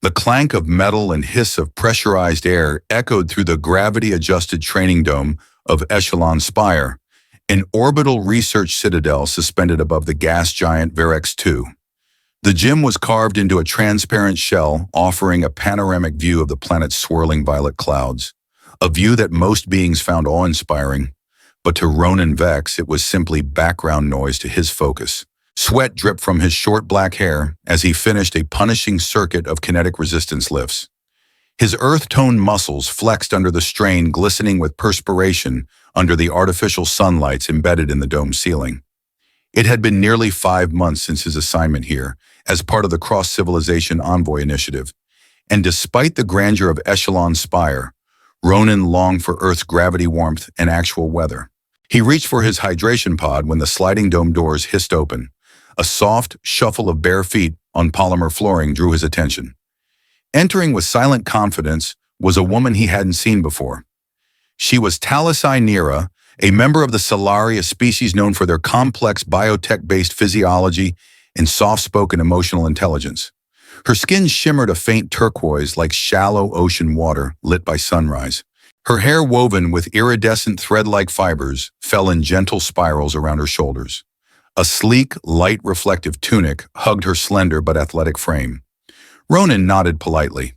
The clank of metal and hiss of pressurized air echoed through the gravity-adjusted training dome of Echelon Spire, an orbital research citadel suspended above the gas giant Verex 2. The gym was carved into a transparent shell, offering a panoramic view of the planet's swirling violet clouds, a view that most beings found awe-inspiring, but to Ronan Vex it was simply background noise to his focus. Sweat dripped from his short black hair as he finished a punishing circuit of kinetic resistance lifts. His earth-toned muscles flexed under the strain, glistening with perspiration under the artificial sunlights embedded in the dome ceiling. It had been nearly 5 months since his assignment here, as part of the Cross-Civilization Envoy Initiative, and despite the grandeur of Echelon Spire, Ronan longed for Earth's gravity warmth and actual weather. He reached for his hydration pod when the sliding dome doors hissed open. A soft shuffle of bare feet on polymer flooring drew his attention. Entering with silent confidence was a woman he hadn't seen before. She was Talisai Nera, a member of the Solari, a species known for their complex biotech-based physiology and soft-spoken emotional intelligence. Her skin shimmered a faint turquoise like shallow ocean water lit by sunrise. Her hair, woven with iridescent thread-like fibers, fell in gentle spirals around her shoulders. A sleek, light reflective tunic hugged her slender but athletic frame. Ronan nodded politely.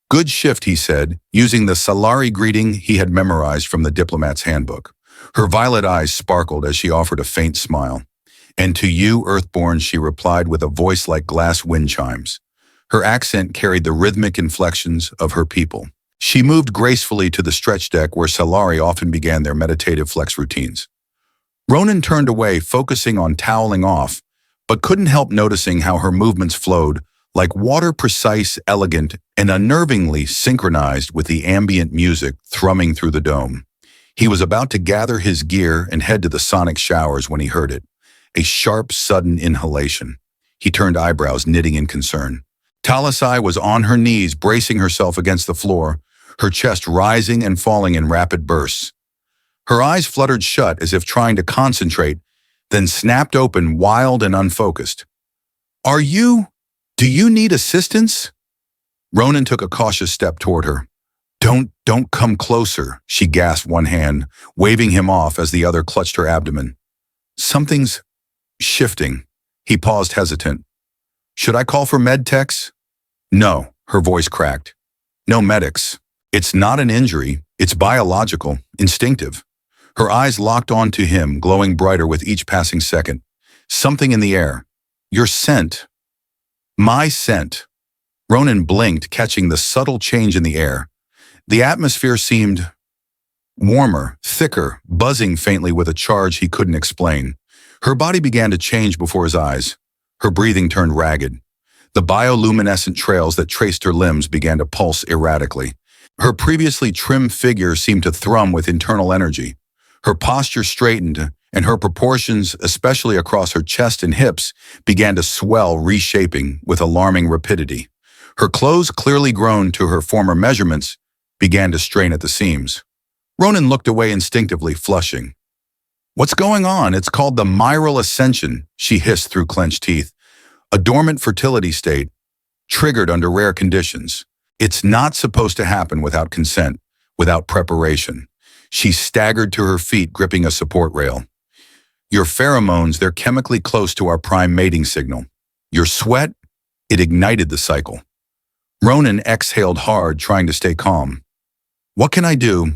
"Good shift," he said, using the Solari greeting he had memorized from the diplomat's handbook. Her violet eyes sparkled as she offered a faint smile. "And to you, Earthborn," she replied with a voice like glass wind chimes. Her accent carried the rhythmic inflections of her people. She moved gracefully to the stretch deck where Solari often began their meditative flex routines. Ronan turned away, focusing on toweling off, but couldn't help noticing how her movements flowed, like water, precise, elegant, and unnervingly synchronized with the ambient music thrumming through the dome. He was about to gather his gear and head to the sonic showers when he heard it, a sharp, sudden inhalation. He turned eyebrows, knitting in concern. Talisai was on her knees, bracing herself against the floor, her chest rising and falling in rapid bursts. Her eyes fluttered shut as if trying to concentrate, then snapped open, wild and unfocused. Do you need assistance?" Ronan took a cautious step toward her. Don't come closer," she gasped, one hand, waving him off as the other clutched her abdomen. "Something's shifting." He paused, hesitant. "Should I call for med techs?" "No," her voice cracked. "No medics. It's not an injury. It's biological, instinctive." Her eyes locked onto him, glowing brighter with each passing second. "Something in the air. Your scent." "My scent." Ronan blinked, catching the subtle change in the air. The atmosphere seemed warmer, thicker, buzzing faintly with a charge he couldn't explain. Her body began to change before his eyes. Her breathing turned ragged. The bioluminescent trails that traced her limbs began to pulse erratically. Her previously trim figure seemed to thrum with internal energy. Her posture straightened, and her proportions, especially across her chest and hips, began to swell, reshaping with alarming rapidity. Her clothes, clearly grown to her former measurements, began to strain at the seams. Ronan looked away instinctively, flushing. "What's going on? It's called the Myral Ascension," she hissed through clenched teeth. "A dormant fertility state, triggered under rare conditions. It's not supposed to happen without consent, without preparation." She staggered to her feet, gripping a support rail. "Your pheromones, they're chemically close to our prime mating signal. Your sweat, it ignited the cycle." Ronan exhaled hard, trying to stay calm. "What can I do?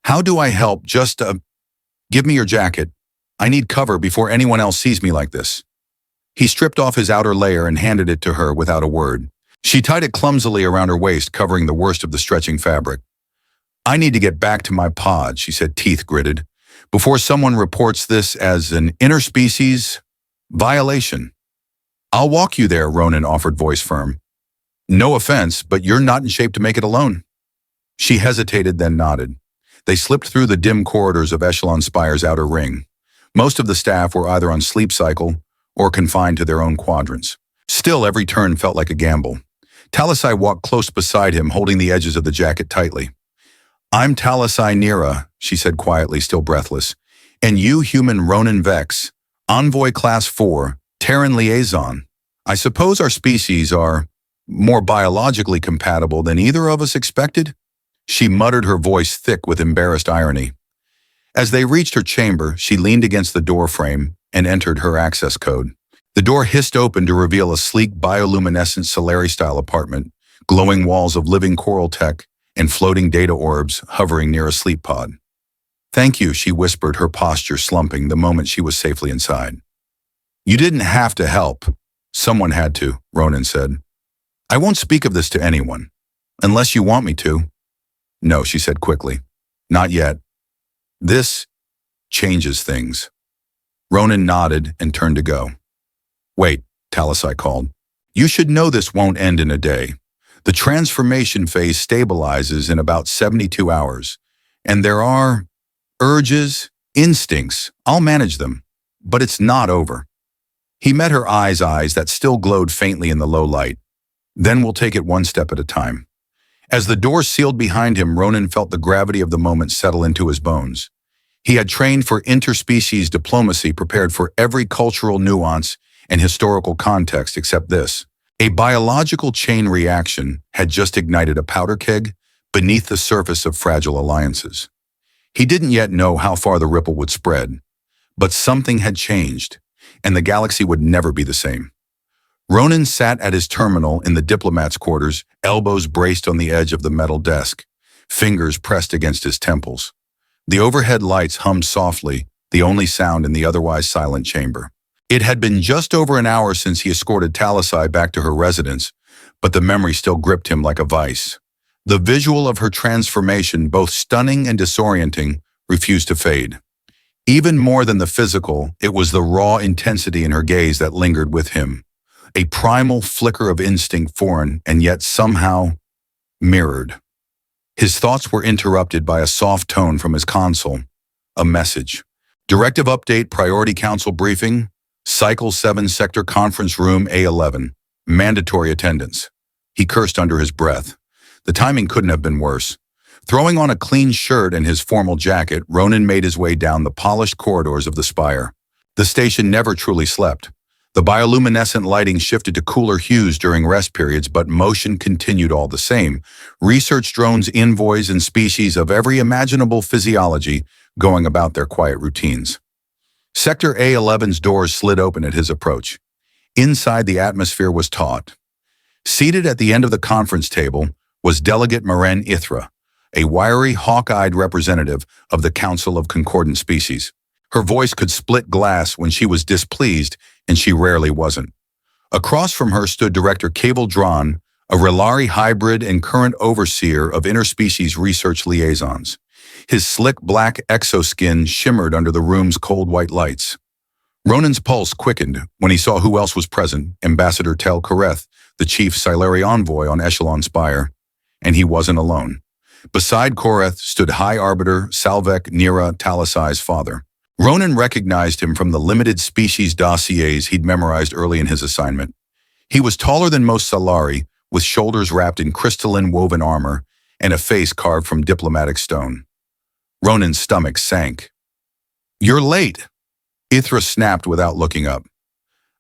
How do I help? Just, give me your jacket. I need cover before anyone else sees me like this." He stripped off his outer layer and handed it to her without a word. She tied it clumsily around her waist, covering the worst of the stretching fabric. "I need to get back to my pod," she said, teeth gritted, "before someone reports this as an interspecies violation." "I'll walk you there," Ronan offered, voice firm. "No offense, but you're not in shape to make it alone." She hesitated, then nodded. They slipped through the dim corridors of Echelon Spire's outer ring. Most of the staff were either on sleep cycle or confined to their own quadrants. Still, every turn felt like a gamble. Talisai walked close beside him, holding the edges of the jacket tightly. "I'm Talisai Nera," she said quietly, still breathless. "And you, human Ronan Vex, Envoy Class 4, Terran Liaison. I suppose our species are More biologically compatible than either of us expected? She muttered, her voice thick with embarrassed irony. As they reached her chamber, she leaned against the door frame and entered her access code. The door hissed open to reveal a sleek bioluminescent Solari-style apartment, glowing walls of living coral tech and floating data orbs hovering near a sleep pod. "Thank you," she whispered, her posture slumping the moment she was safely inside. "You didn't have to help. Someone had to," Ronan said. "I won't speak of this to anyone. Unless you want me to." "No," she said quickly. "Not yet. This changes things." Ronan nodded and turned to go. "Wait," Talasai called. "You should know this won't end in a day. The transformation phase stabilizes in about 72 hours. And there are urges, instincts. I'll manage them. But it's not over." He met her eyes that still glowed faintly in the low light. "Then we'll take it one step at a time." As the door sealed behind him, Ronan felt the gravity of the moment settle into his bones. He had trained for interspecies diplomacy, prepared for every cultural nuance and historical context except this. A biological chain reaction had just ignited a powder keg beneath the surface of fragile alliances. He didn't yet know how far the ripple would spread, but something had changed, and the galaxy would never be the same. Ronan sat at his terminal in the diplomat's quarters, elbows braced on the edge of the metal desk, fingers pressed against his temples. The overhead lights hummed softly, the only sound in the otherwise silent chamber. It had been just over an hour since he escorted Talasai back to her residence, but the memory still gripped him like a vice. The visual of her transformation, both stunning and disorienting, refused to fade. Even more than the physical, it was the raw intensity in her gaze that lingered with him. A primal flicker of instinct, foreign and yet somehow mirrored. His thoughts were interrupted by a soft tone from his console. A message. "Directive update, Priority Council briefing, Cycle 7 Sector Conference Room A11. Mandatory attendance." He cursed under his breath. The timing couldn't have been worse. Throwing on a clean shirt and his formal jacket, Ronan made his way down the polished corridors of the spire. The station never truly slept. The bioluminescent lighting shifted to cooler hues during rest periods, but motion continued all the same. Research drones, envoys, and species of every imaginable physiology going about their quiet routines. Sector A11's doors slid open at his approach. Inside, the atmosphere was taut. Seated at the end of the conference table was Delegate Maren Ithra, a wiry, hawk-eyed representative of the Council of Concordant Species. Her voice could split glass when she was displeased, and she rarely wasn't. Across from her stood Director Cable Dron, a Relari hybrid and current overseer of interspecies research liaisons. His slick black exoskin shimmered under the room's cold white lights. Ronan's pulse quickened when he saw who else was present: Ambassador Tel Kareth, the chief Silari envoy on Echelon Spire. And he wasn't alone. Beside Koreth stood High Arbiter Salvek Nira Talasai's father. Ronan recognized him from the limited species dossiers he'd memorized early in his assignment. He was taller than most Salari, with shoulders wrapped in crystalline woven armor and a face carved from diplomatic stone. Ronan's stomach sank. "You're late," Ithra snapped without looking up.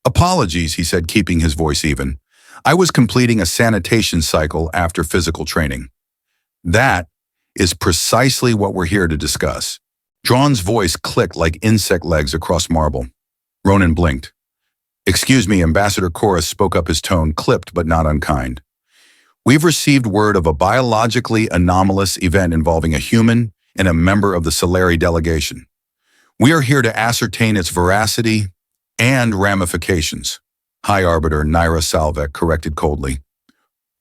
"Apologies," he said, keeping his voice even. "I was completing a sanitation cycle after physical training." "That is precisely what we're here to discuss." Dron's voice clicked like insect legs across marble. Ronan blinked. "Excuse me," Ambassador Koreth spoke up, his tone clipped but not unkind. "We've received word of a biologically anomalous event involving a human and a member of the Solari delegation. We are here to ascertain its veracity and ramifications." High Arbiter Nira Salvek corrected coldly.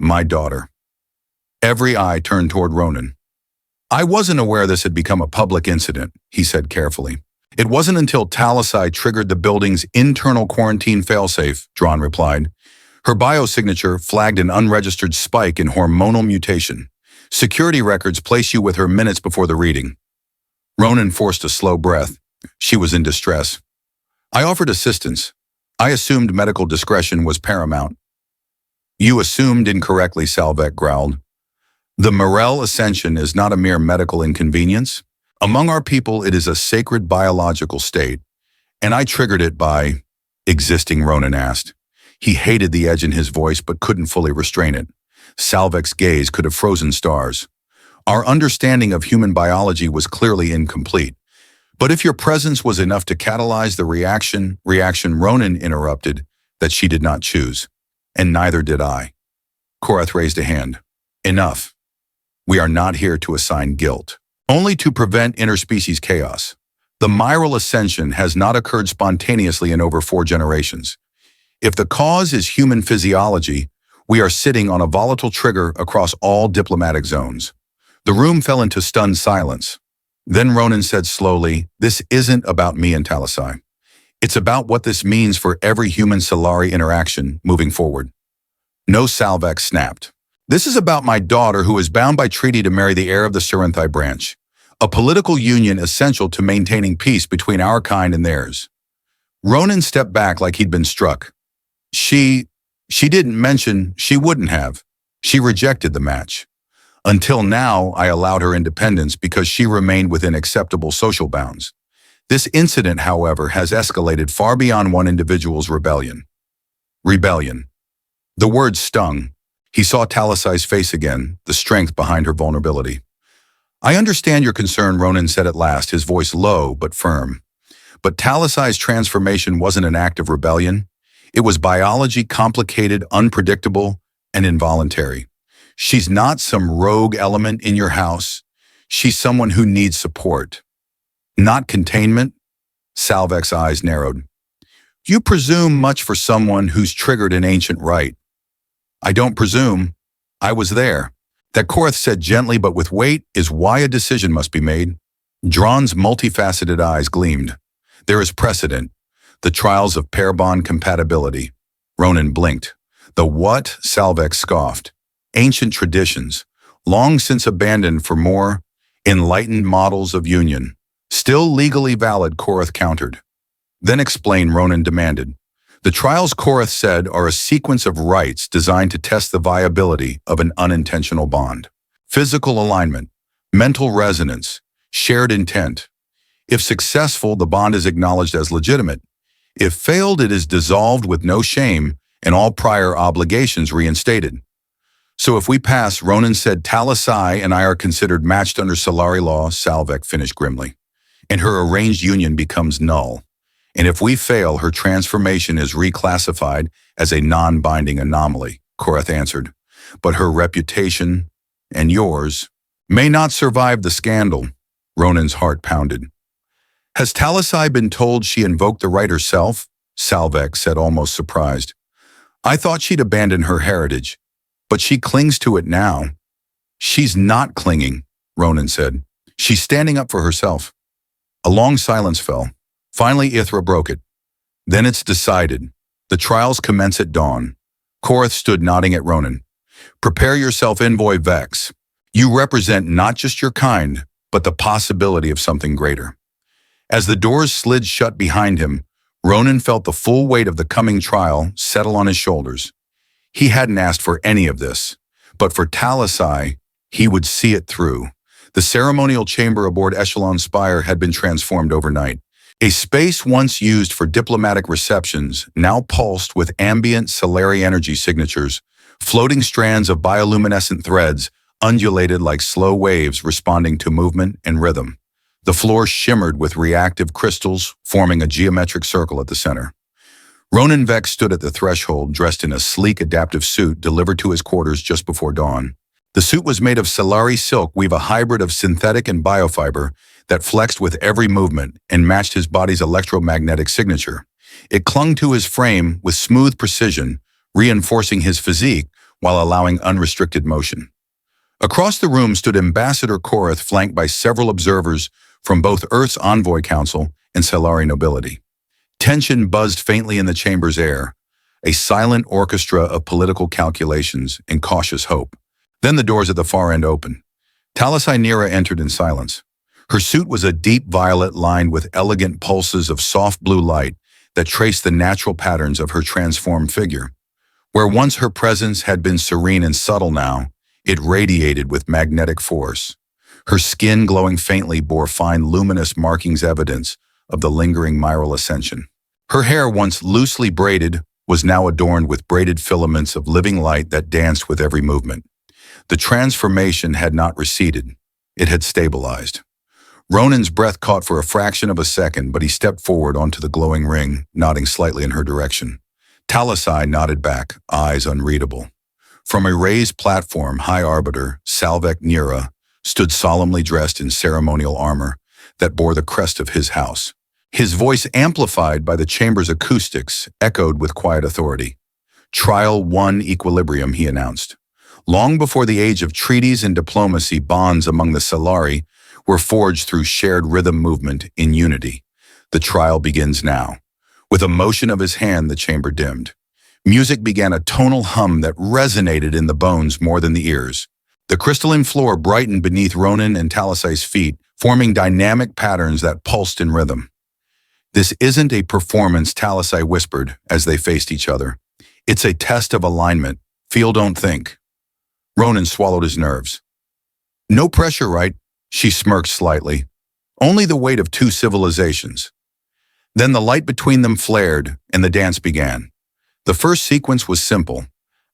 "My daughter." Every eye turned toward Ronan. "I wasn't aware this had become a public incident," he said carefully. "It wasn't until Talasai triggered the building's internal quarantine failsafe," Dron replied. "Her biosignature flagged an unregistered spike in hormonal mutation. Security records place you with her minutes before the reading." Ronan forced a slow breath. She was in distress. "I offered assistance. I assumed medical discretion was paramount." "You assumed incorrectly," Salvek growled. "The Morel ascension is not a mere medical inconvenience. Among our people, it is a sacred biological state, and I triggered it by..." "Existing?" Ronan asked. He hated the edge in his voice but couldn't fully restrain it. Salvek's gaze could have frozen stars. Our understanding of human biology was clearly incomplete. But if your presence was enough to catalyze the reaction, Ronan interrupted, that she did not choose. And neither did I. Korath raised a hand. Enough. We are not here to assign guilt, only to prevent interspecies chaos. The Myral ascension has not occurred spontaneously in over 4 generations. If the cause is human physiology, we are sitting on a volatile trigger across all diplomatic zones. The room fell into stunned silence. Then Ronan said slowly, "This isn't about me and Talasai. It's about what this means for every human-Solari interaction moving forward." No, Salvek snapped. "This is about my daughter who is bound by treaty to marry the heir of the Surinthai branch, a political union essential to maintaining peace between our kind and theirs." Ronan stepped back like he'd been struck. She didn't mention she wouldn't have. She rejected the match. Until now, I allowed her independence because she remained within acceptable social bounds. This incident, however, has escalated far beyond one individual's rebellion. Rebellion. The word stung. He saw Talasai's face again, the strength behind her vulnerability. "I understand your concern," Ronan said at last, his voice low but firm. But Talasai's transformation wasn't an act of rebellion. It was biology, complicated, unpredictable, and involuntary. She's not some rogue element in your house. She's someone who needs support. Not containment. Salvek's eyes narrowed. "You presume much for someone who's triggered an ancient rite." "I don't presume. I was there." That Korath said gently but with weight is why a decision must be made. Drawn's multifaceted eyes gleamed. "There is precedent. The trials of pair bond compatibility." Ronan blinked. "The what?" Salvek scoffed. "Ancient traditions, long since abandoned for more enlightened models of union. Still legally valid," Korath countered. "Then explain," Ronan demanded. "The trials," Korath said, "are a sequence of rites designed to test the viability of an unintentional bond. Physical alignment, mental resonance, shared intent. If successful, the bond is acknowledged as legitimate. If failed, it is dissolved with no shame and all prior obligations reinstated." "So if we pass," Ronan said, "Talasai and I are considered matched under Solari law," Salvek finished grimly. "And her arranged union becomes null. And if we fail, her transformation is reclassified as a non-binding anomaly," Korath answered. "But her reputation, and yours, may not survive the scandal." Ronan's heart pounded. "Has Talasai been told she invoked the right herself?" Salvek said, almost surprised. "I thought she'd abandoned her heritage. But she clings to it now." "She's not clinging," Ronan said. "She's standing up for herself." A long silence fell. Finally, Ithra broke it. "Then it's decided. The trials commence at dawn." Korath stood nodding at Ronan. "Prepare yourself, envoy Vex. You represent not just your kind, but the possibility of something greater." As the doors slid shut behind him, Ronan felt the full weight of the coming trial settle on his shoulders. He hadn't asked for any of this, but for Talasai, he would see it through. The ceremonial chamber aboard Echelon Spire had been transformed overnight. A space once used for diplomatic receptions now pulsed with ambient Solari energy signatures. Floating strands of bioluminescent threads undulated like slow waves responding to movement and rhythm. The floor shimmered with reactive crystals, forming a geometric circle at the center. Ronan Vex stood at the threshold, dressed in a sleek adaptive suit delivered to his quarters just before dawn. The suit was made of Solari silk weave, a hybrid of synthetic and biofiber that flexed with every movement and matched his body's electromagnetic signature. It clung to his frame with smooth precision, reinforcing his physique while allowing unrestricted motion. Across the room stood Ambassador Korath, flanked by several observers from both Earth's Envoy Council and Solari nobility. Tension buzzed faintly in the chamber's air, a silent orchestra of political calculations and cautious hope. Then the doors at the far end opened. Talasai Nira entered in silence. Her suit was a deep violet lined with elegant pulses of soft blue light that traced the natural patterns of her transformed figure. Where once her presence had been serene and subtle, now it radiated with magnetic force. Her skin, glowing faintly, bore fine luminous markings, evidence of the lingering Myral ascension. Her hair, once loosely braided, was now adorned with braided filaments of living light that danced with every movement. The transformation had not receded. It had stabilized. Ronan's breath caught for a fraction of a second, but he stepped forward onto the glowing ring, nodding slightly in her direction. Talasai nodded back, eyes unreadable. From a raised platform, High Arbiter Salvek Nira stood solemnly dressed in ceremonial armor that bore the crest of his house. His voice, amplified by the chamber's acoustics, echoed with quiet authority. "Trial 1 equilibrium," he announced. Long before the age of treaties and diplomacy, bonds among the Solari were forged through shared rhythm movement in unity. The trial begins now. With a motion of his hand, the chamber dimmed. Music began a tonal hum that resonated in the bones more than the ears. The crystalline floor brightened beneath Ronan and Talasai's feet, forming dynamic patterns that pulsed in rhythm. "This isn't a performance," Talasai whispered as they faced each other. "It's a test of alignment. Feel, don't think." Ronan swallowed his nerves. "No pressure, right?" She smirked slightly. "Only the weight of two civilizations." Then the light between them flared, and the dance began. The first sequence was simple.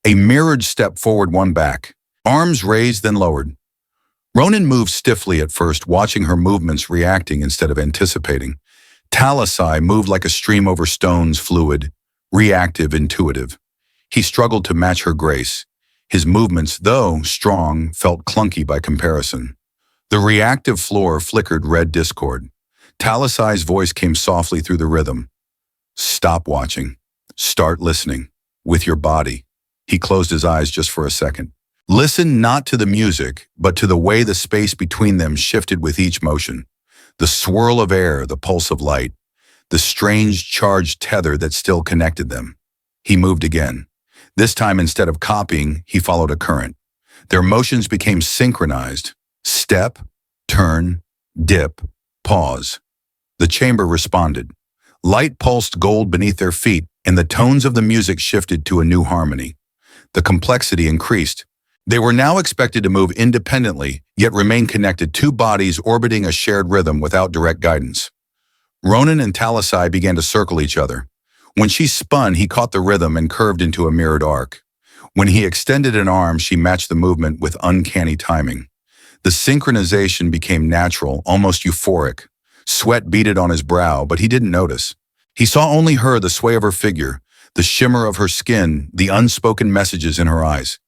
A mirrored step forward, one back. Arms raised, then lowered. Ronan moved stiffly at first, watching her movements, reacting instead of anticipating. Talasai moved like a stream over stones, fluid, reactive, intuitive. He struggled to match her grace. His movements, though strong, felt clunky by comparison. The reactive floor flickered red discord. Talasai's voice came softly through the rhythm. "Stop watching. Start listening. With your body." He closed his eyes just for a second. Listen not to the music, but to the way the space between them shifted with each motion. The swirl of air, the pulse of light, the strange charged tether that still connected them. He moved again. This time, instead of copying, he followed a current. Their motions became synchronized. Step, turn, dip, pause. The chamber responded. Light pulsed gold beneath their feet, and the tones of the music shifted to a new harmony. The complexity increased. They were now expected to move independently, yet remain connected, two bodies orbiting a shared rhythm without direct guidance. Ronan and Talasai began to circle each other. When she spun, he caught the rhythm and curved into a mirrored arc. When he extended an arm, she matched the movement with uncanny timing. The synchronization became natural, almost euphoric. Sweat beaded on his brow, but he didn't notice. He saw only her, the sway of her figure, the shimmer of her skin, the unspoken messages in her eyes.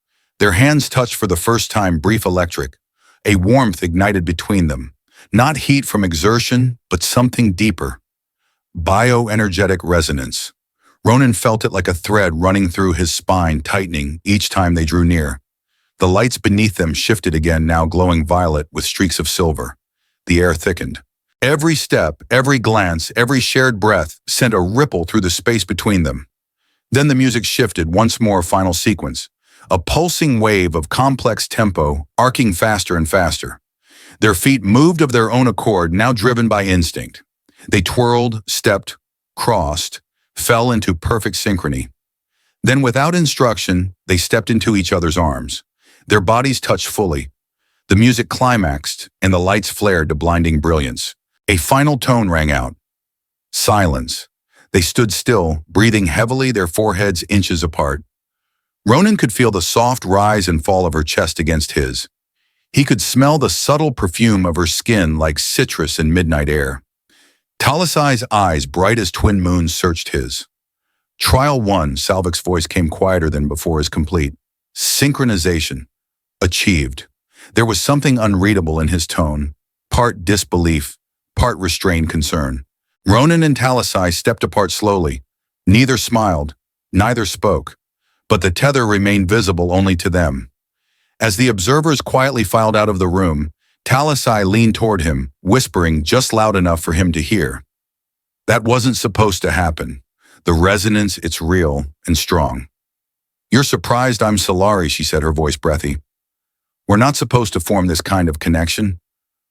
Their hands touched for the first time, brief, electric. A warmth ignited between them. Not heat from exertion, but something deeper. Bioenergetic resonance. Ronan felt it like a thread running through his spine, tightening each time they drew near. The lights beneath them shifted again, now glowing violet with streaks of silver. The air thickened. Every step, every glance, every shared breath sent a ripple through the space between them. Then the music shifted, once more, final sequence. A pulsing wave of complex tempo, arcing faster and faster. Their feet moved of their own accord, now driven by instinct. They twirled, stepped, crossed, fell into perfect synchrony. Then, without instruction, they stepped into each other's arms. Their bodies touched fully. The music climaxed, and the lights flared to blinding brilliance. A final tone rang out. Silence. They stood still, breathing heavily, their foreheads inches apart. Ronan could feel the soft rise and fall of her chest against his. He could smell the subtle perfume of her skin like citrus in midnight air. Talasai's eyes, bright as twin moons, searched his. Trial 1, Salvik's voice came quieter than before, is complete. Synchronization. Achieved. There was something unreadable in his tone, part disbelief, part restrained concern. Ronan and Talasai stepped apart slowly. Neither smiled, neither spoke, but the tether remained visible only to them. As the observers quietly filed out of the room, Talasai leaned toward him, whispering just loud enough for him to hear. That wasn't supposed to happen. The resonance, it's real and strong. You're surprised I'm Solari, she said, her voice breathy. We're not supposed to form this kind of connection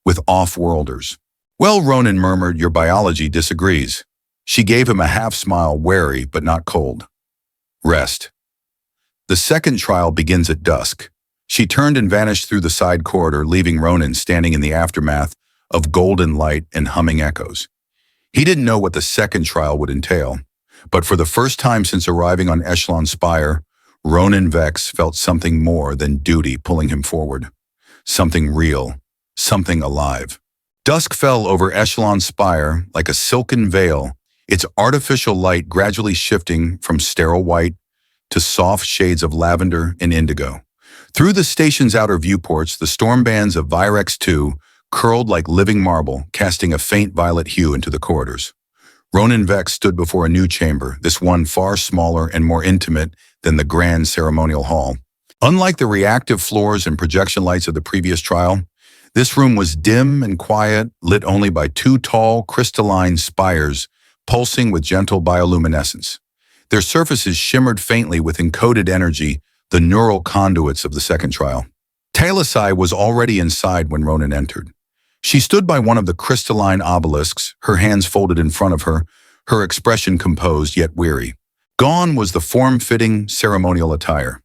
with off-worlders. Well, Ronan murmured, your biology disagrees. She gave him a half-smile, wary but not cold. Rest. The second trial begins at dusk. She turned and vanished through the side corridor, leaving Ronan standing in the aftermath of golden light and humming echoes. He didn't know what the second trial would entail, But for the first time since arriving on Echelon Spire, Ronan Vex felt something more than duty pulling him forward. Something real, something alive. Dusk fell over Echelon Spire like a silken veil, its artificial light gradually shifting from sterile white to soft shades of lavender and indigo. Through the station's outer viewports, the storm bands of Virex 2 curled like living marble, casting a faint violet hue into the corridors. Ronan Vex stood before a new chamber, this one far smaller and more intimate than the grand ceremonial hall. Unlike the reactive floors and projection lights of the previous trial, this room was dim and quiet, lit only by two tall, crystalline spires pulsing with gentle bioluminescence. Their surfaces shimmered faintly with encoded energy, the neural conduits of the second trial. Talasai was already inside when Ronan entered. She stood by one of the crystalline obelisks, her hands folded in front of her, her expression composed yet weary. Gone was the form-fitting ceremonial attire.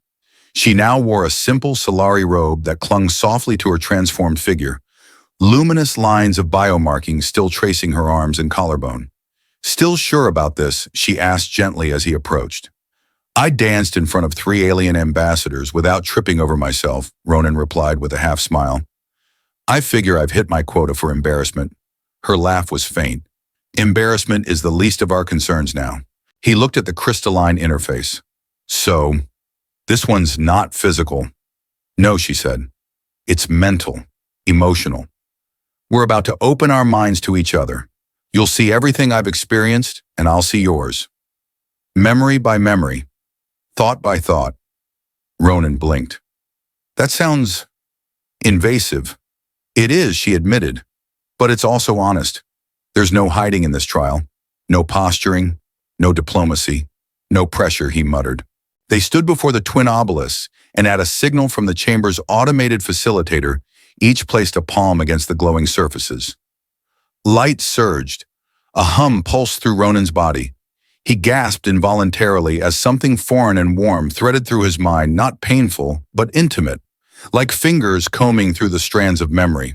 She now wore a simple Solari robe that clung softly to her transformed figure, luminous lines of biomarking still tracing her arms and collarbone. Still sure about this, she asked gently as he approached. I danced in front of 3 alien ambassadors without tripping over myself, Ronan replied with a half smile. I figure I've hit my quota for embarrassment. Her laugh was faint. Embarrassment is the least of our concerns now. He looked at the crystalline interface. So, this one's not physical. No, she said. It's mental, emotional. We're about to open our minds to each other. You'll see everything I've experienced, and I'll see yours. Memory by memory, thought by thought. Ronan blinked. That sounds invasive. It is, she admitted, but it's also honest. There's no hiding in this trial. No posturing, no diplomacy, no pressure, he muttered. They stood before the twin obelisks, and at a signal from the chamber's automated facilitator, each placed a palm against the glowing surfaces. Light surged. A hum pulsed through Ronan's body. He gasped involuntarily as something foreign and warm threaded through his mind, not painful, but intimate, like fingers combing through the strands of memory.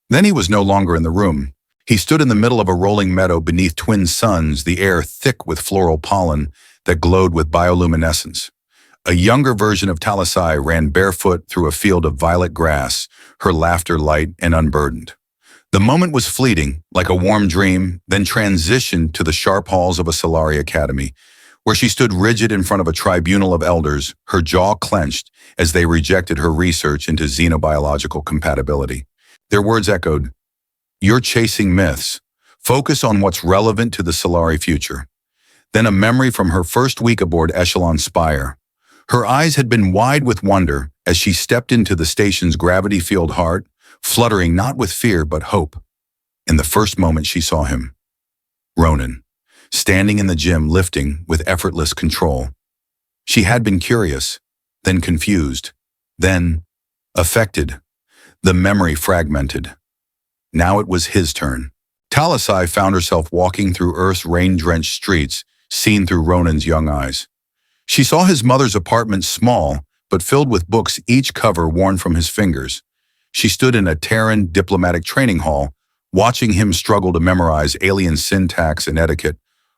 Then he was no longer in the room. He stood in the middle of a rolling meadow beneath twin suns, the air thick with floral pollen that glowed with bioluminescence. A younger version of Talasai ran barefoot through a field of violet grass, her laughter light and unburdened. The moment was fleeting, like a warm dream, then transitioned to the sharp halls of a Solari academy, where she stood rigid in front of a tribunal of elders, her jaw clenched as they rejected her research into xenobiological compatibility. Their words echoed, "You're chasing myths. Focus on what's relevant to the Solari future." Then a memory from her first week aboard Echelon Spire. Her eyes had been wide with wonder as she stepped into the station's gravity-filled heart, fluttering not with fear but hope. In the first moment she saw him, Ronan, standing in the gym lifting with effortless control. She had been curious, then confused, then affected. The memory fragmented. Now it was his turn. Talasai found herself walking through Earth's rain-drenched streets, seen through Ronan's young eyes. She saw his mother's apartment small, but filled with books, each cover worn from his fingers. She stood in a Terran diplomatic training hall, watching him struggle to memorize alien syntax and etiquette,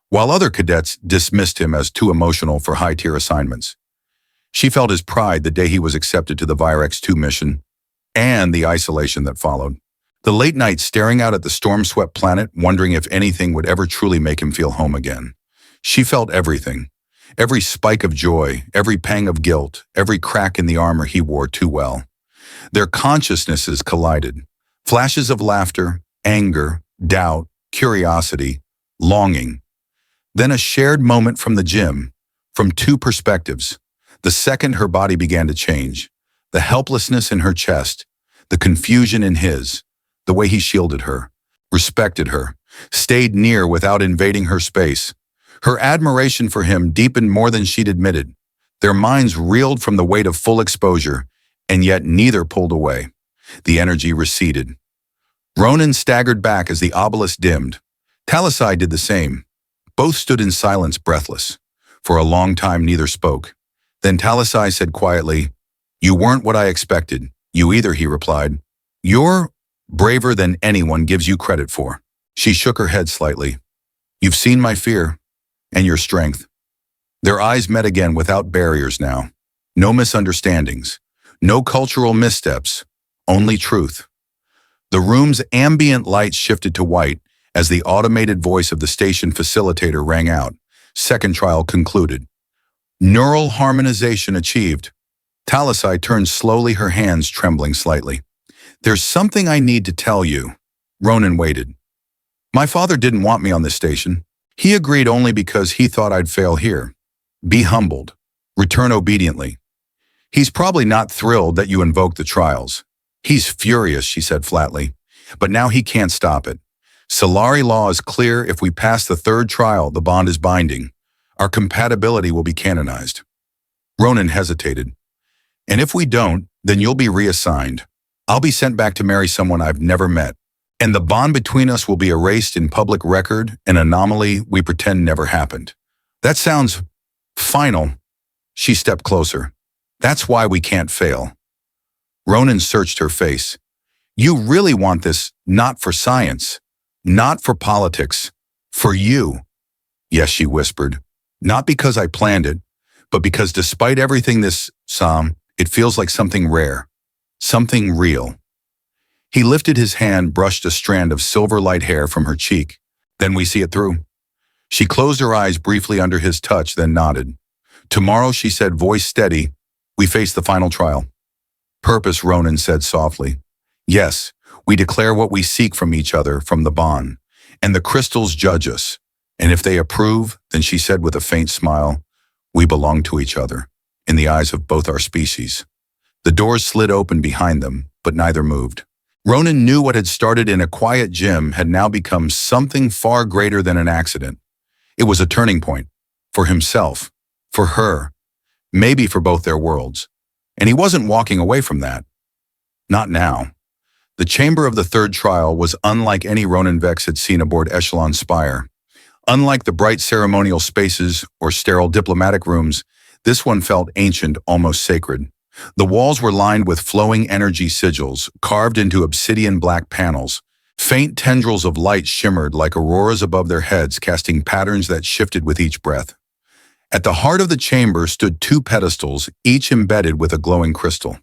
while other cadets dismissed him as too emotional for high-tier assignments. She felt his pride the day he was accepted to the Virex 2 mission, and the isolation that followed. The late nights staring out at the storm-swept planet, wondering if anything would ever truly make him feel home again. She felt everything. Every spike of joy, every pang of guilt, every crack in the armor he wore too well. Their consciousnesses collided. Flashes of laughter, anger, doubt, curiosity, longing. Then a shared moment from the gym, from two perspectives. The second her body began to change. The helplessness in her chest, the confusion in his, the way he shielded her, respected her, stayed near without invading her space. Her admiration for him deepened more than she'd admitted. Their minds reeled from the weight of full exposure, and yet neither pulled away. The energy receded. Ronan staggered back as the obelisk dimmed. Talasai did the same. Both stood in silence, breathless. For a long time, neither spoke. Then Talasai said quietly, "You weren't what I expected. You either," he replied. "You're braver than anyone gives you credit for." She shook her head slightly. "You've seen my fear. and your strength. Their eyes met again without barriers now. No misunderstandings. No cultural missteps. Only truth. The room's ambient light shifted to white as the automated voice of the station facilitator rang out. Second trial concluded. Neural harmonization achieved. Talasai turned slowly, her hands trembling slightly. There's something I need to tell you. Ronan waited. My father didn't want me on this station. He agreed only because he thought I'd fail here. Be humbled. Return obediently. He's probably not thrilled that you invoked the trials. He's furious, she said flatly. But now he can't stop it. Solari law is clear. If we pass the third trial, the bond is binding. Our compatibility will be canonized. Ronan hesitated. And if we don't, then you'll be reassigned. I'll be sent back to marry someone I've never met. And the bond between us will be erased in public record, an anomaly we pretend never happened. That sounds final. She stepped closer. That's why we can't fail. Ronan searched her face. You really want this, not for science, not for politics, for you. Yes, she whispered. Not because I planned it, but because despite everything it feels like something rare, something real. He lifted his hand, brushed a strand of silver light hair from her cheek. Then we see it through. She closed her eyes briefly under his touch, then nodded. Tomorrow, she said, voice steady, we face the final trial. Purpose, Ronan said softly. Yes, we declare what we seek from each other, from the bond. And the crystals judge us. And if they approve, then she said with a faint smile, we belong to each other, in the eyes of both our species. The doors slid open behind them, but neither moved. Ronan knew what had started in a quiet gym had now become something far greater than an accident. It was a turning point. For himself. For her. Maybe for both their worlds. And he wasn't walking away from that. Not now. The chamber of the third trial was unlike any Ronan Vex had seen aboard Echelon Spire. Unlike the bright ceremonial spaces or sterile diplomatic rooms, this one felt ancient, almost sacred. The walls were lined with flowing energy sigils, carved into obsidian black panels. Faint tendrils of light shimmered like auroras above their heads, casting patterns that shifted with each breath. At the heart of the chamber stood two pedestals, each embedded with a glowing crystal.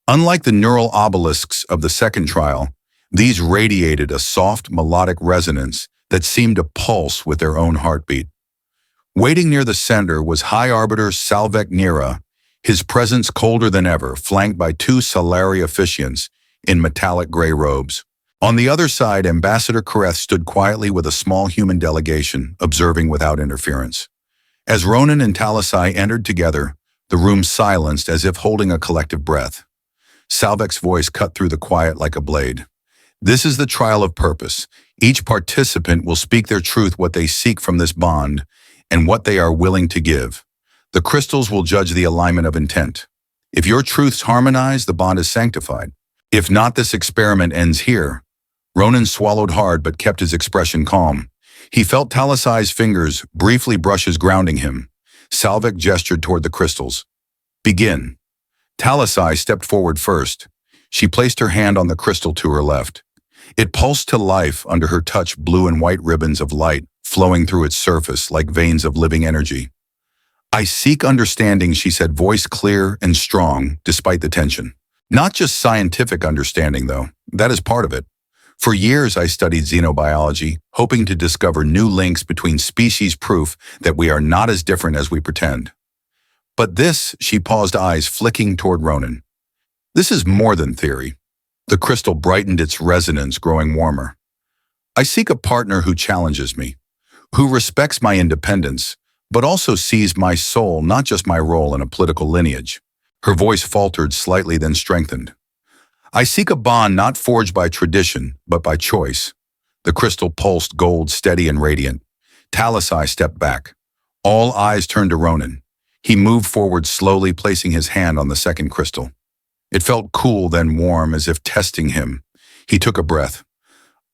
Unlike the neural obelisks of the second trial, these radiated a soft, melodic resonance that seemed to pulse with their own heartbeat. Waiting near the center was High Arbiter Salvek Nira, his presence colder than ever, flanked by two Solari officiants in metallic gray robes. On the other side, Ambassador Kareth stood quietly with a small human delegation, observing without interference. As Ronan and Talasai entered together, the room silenced as if holding a collective breath. Salvek's voice cut through the quiet like a blade. This is the trial of purpose. Each participant will speak their truth, what they seek from this bond, and what they are willing to give. The crystals will judge the alignment of intent. If your truths harmonize, the bond is sanctified. If not, this experiment ends here. Ronan swallowed hard but kept his expression calm. He felt Talasai's fingers briefly brushes grounding him. Salvek gestured toward the crystals. Begin. Talasai stepped forward first. She placed her hand on the crystal to her left. It pulsed to life under her touch, blue and white ribbons of light flowing through its surface like veins of living energy. I seek understanding, she said, voice clear and strong despite the tension. Not just scientific understanding, though. That is part of it. For years, I studied xenobiology, hoping to discover new links between species, proof that we are not as different as we pretend. But this, she paused, eyes flicking toward Ronan. This is more than theory. The crystal brightened, its resonance growing warmer. I seek a partner who challenges me, who respects my independence, but also sees my soul, not just my role in a political lineage. Her voice faltered slightly, then strengthened. I seek a bond not forged by tradition, but by choice. The crystal pulsed gold, steady and radiant. Talasai stepped back. All eyes turned to Ronan. He moved forward slowly, placing his hand on the second crystal. It felt cool, then warm, as if testing him. He took a breath.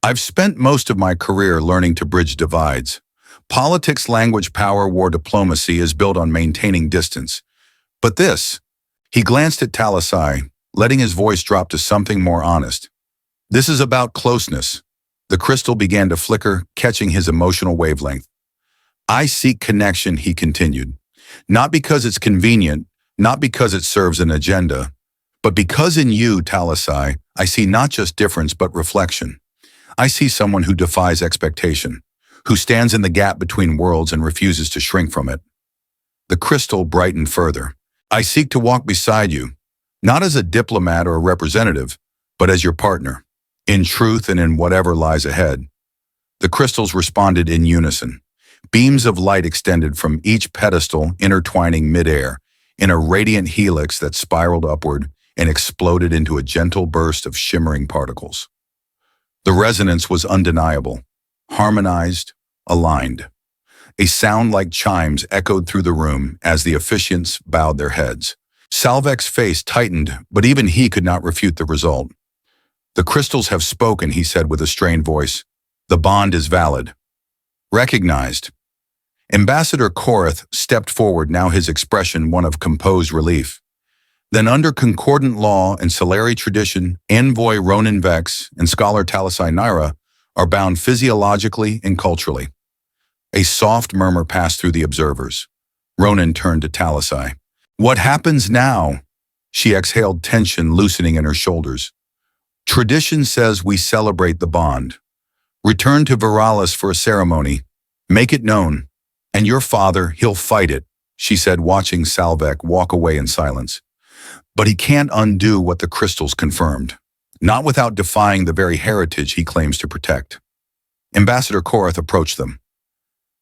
I've spent most of my career learning to bridge divides. Politics, language, power, war, diplomacy is built on maintaining distance. But this, he glanced at Talasai, letting his voice drop to something more honest. This is about closeness. The crystal began to flicker, catching his emotional wavelength. I seek connection, he continued. Not because it's convenient, not because it serves an agenda, but because in you, Talasai, I see not just difference but reflection. I see someone who defies expectation, who stands in the gap between worlds and refuses to shrink from it. The crystal brightened further. I seek to walk beside you, not as a diplomat or a representative, but as your partner, in truth and in whatever lies ahead. The crystals responded in unison. Beams of light extended from each pedestal, intertwining midair, in a radiant helix that spiraled upward and exploded into a gentle burst of shimmering particles. The resonance was undeniable, harmonized, aligned. A sound like chimes echoed through the room as the officiants bowed their heads. Salvek's face tightened, but even he could not refute the result. The crystals have spoken, he said with a strained voice. The bond is valid. Recognized. Ambassador Korath stepped forward, now his expression one of composed relief. Then under concordant law and Solari tradition, envoy Ronan Vex and scholar Talasai Naira are bound physiologically and culturally. A soft murmur passed through the observers. Ronan turned to Talasai. What happens now? She exhaled, tension loosening in her shoulders. Tradition says we celebrate the bond. Return to Viralis for a ceremony. Make it known. And your father, he'll fight it, she said, watching Salvek walk away in silence. But he can't undo what the crystals confirmed, not without defying the very heritage he claims to protect. Ambassador Korath approached them.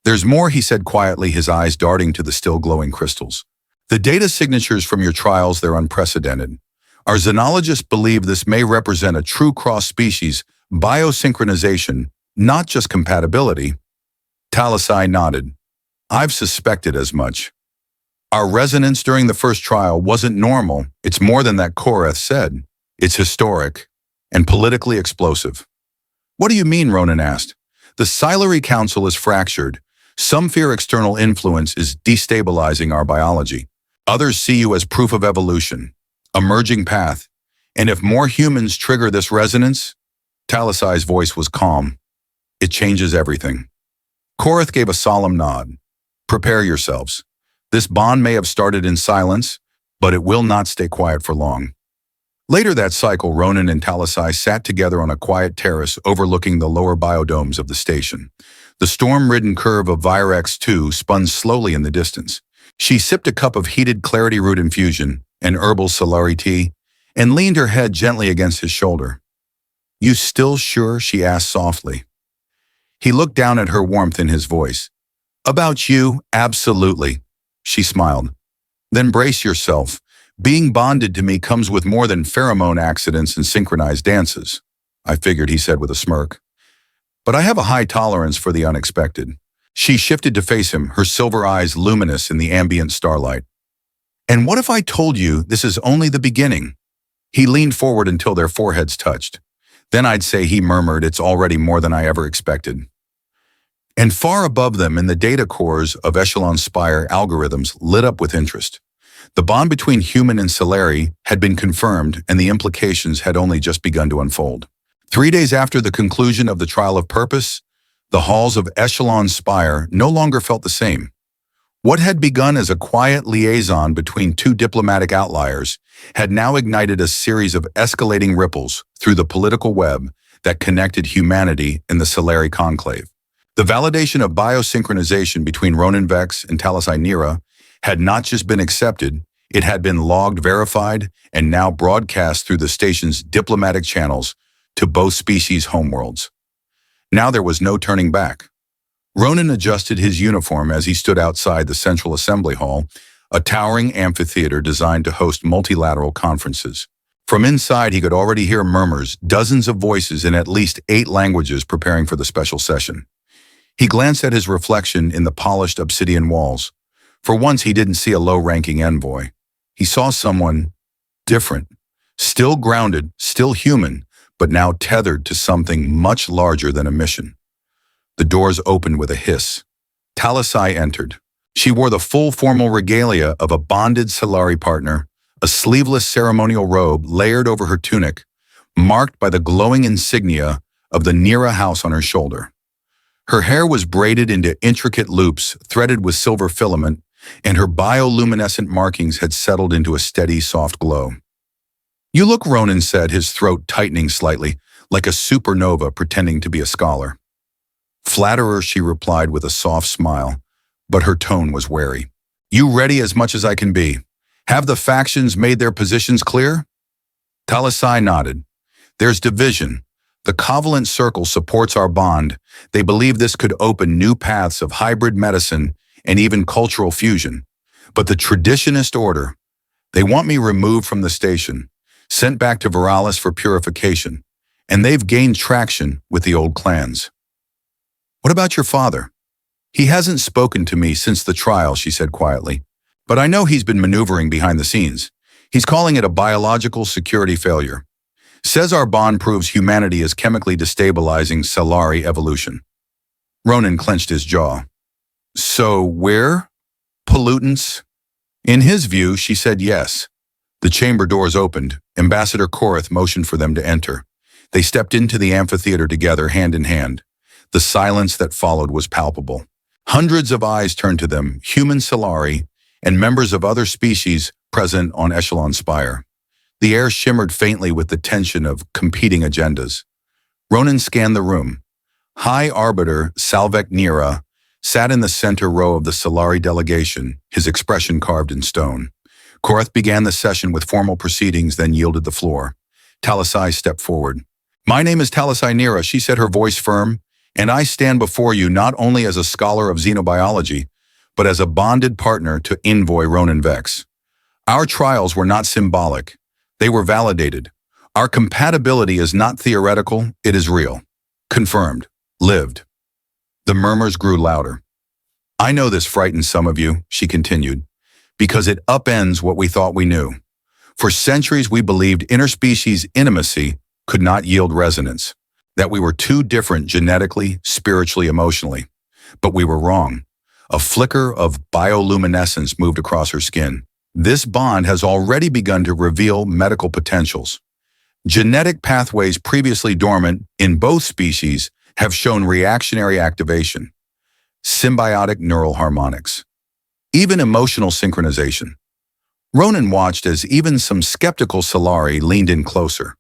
There's more, he said quietly, his eyes darting to the still glowing crystals. The data signatures from your trials, they're unprecedented. Our xenologists believe this may represent a true cross-species biosynchronization, not just compatibility. Talasai nodded. I've suspected as much. Our resonance during the first trial wasn't normal. It's more than that, Korath said. It's historic and politically explosive. What do you mean, Ronan asked. The Solari Council is fractured. Some fear external influence is destabilizing our biology. Others see you as proof of evolution, a merging path. And if more humans trigger this resonance, Talasai's voice was calm. It changes everything. Korath gave a solemn nod. Prepare yourselves. This bond may have started in silence, but it will not stay quiet for long. Later that cycle, Ronan and Talasai sat together on a quiet terrace overlooking the lower biodomes of the station. The storm-ridden curve of Virex-2 spun slowly in the distance. She sipped a cup of heated clarity root infusion, an herbal Solari tea, and leaned her head gently against his shoulder. You still sure? She asked softly. He looked down at her, warmth in his voice. About you, absolutely, she smiled. Then brace yourself. Being bonded to me comes with more than pheromone accidents and synchronized dances, I figured, he said with a smirk. But I have a high tolerance for the unexpected. She shifted to face him, her silver eyes luminous in the ambient starlight. And what if I told you this is only the beginning? He leaned forward until their foreheads touched. Then I'd say, he murmured, it's already more than I ever expected. And far above them, in the data cores of Echelon Spire, algorithms lit up with interest. The bond between human and Solari had been confirmed, and the implications had only just begun to unfold. 3 days after the conclusion of the Trial of Purpose, the halls of Echelon Spire no longer felt the same. What had begun as a quiet liaison between two diplomatic outliers had now ignited a series of escalating ripples through the political web that connected humanity in the Solari conclave. The validation of biosynchronization between Ronan Vex and Talasai Naira had not just been accepted, it had been logged, verified, and now broadcast through the station's diplomatic channels to both species' homeworlds. Now there was no turning back. Ronan adjusted his uniform as he stood outside the Central Assembly Hall, a towering amphitheater designed to host multilateral conferences. From inside, he could already hear murmurs, dozens of voices in at least 8 languages preparing for the special session. He glanced at his reflection in the polished obsidian walls. For once, he didn't see a low-ranking envoy. He saw someone different, still grounded, still human, but now tethered to something much larger than a mission. The doors opened with a hiss. Talasai entered. She wore the full formal regalia of a bonded Solari partner, a sleeveless ceremonial robe layered over her tunic, marked by the glowing insignia of the Naira house on her shoulder. Her hair was braided into intricate loops threaded with silver filament, and her bioluminescent markings had settled into a steady, soft glow. "You look," Ronan said, his throat tightening slightly, like a supernova pretending to be a scholar. "Flatterer," she replied with a soft smile, but her tone was wary. "You ready as much as I can be? Have the factions made their positions clear?" Talasai nodded. "There's division. The Covalent Circle supports our bond. They believe this could open new paths of hybrid medicine and even cultural fusion. But the Traditionist Order, they want me removed from the station, sent back to Viralis for purification, and they've gained traction with the old clans." "What about your father?" "He hasn't spoken to me since the trial," she said quietly. "But I know he's been maneuvering behind the scenes. He's calling it a biological security failure. Says our bond proves humanity is chemically destabilizing Solari evolution." Ronan clenched his jaw. "So we're pollutants?" In his view, she said yes. The chamber doors opened. Ambassador Korath motioned for them to enter. They stepped into the amphitheater together, hand in hand. The silence that followed was palpable. Hundreds of eyes turned to them, human Solari and members of other species present on Echelon Spire. The air shimmered faintly with the tension of competing agendas. Ronan scanned the room. High Arbiter Salvek Nira sat in the center row of the Solari delegation, his expression carved in stone. Korath began the session with formal proceedings, then yielded the floor. Talasai stepped forward. "My name is Talasai Nira," she said, her voice firm, "and I stand before you not only as a scholar of xenobiology, but as a bonded partner to envoy Ronan Vex. Our trials were not symbolic. They were validated. Our compatibility is not theoretical, it is real. Confirmed. Lived." The murmurs grew louder. "I know this frightens some of you," she continued, "because it upends what we thought we knew. For centuries we believed interspecies intimacy could not yield resonance, that we were too different genetically, spiritually, emotionally. But we were wrong. A flicker of bioluminescence moved across her skin. This bond has already begun to reveal medical potentials. Genetic pathways previously dormant in both species have shown reactionary activation, symbiotic neural harmonics, even emotional synchronization." Ronan watched as even some skeptical Solari leaned in closer.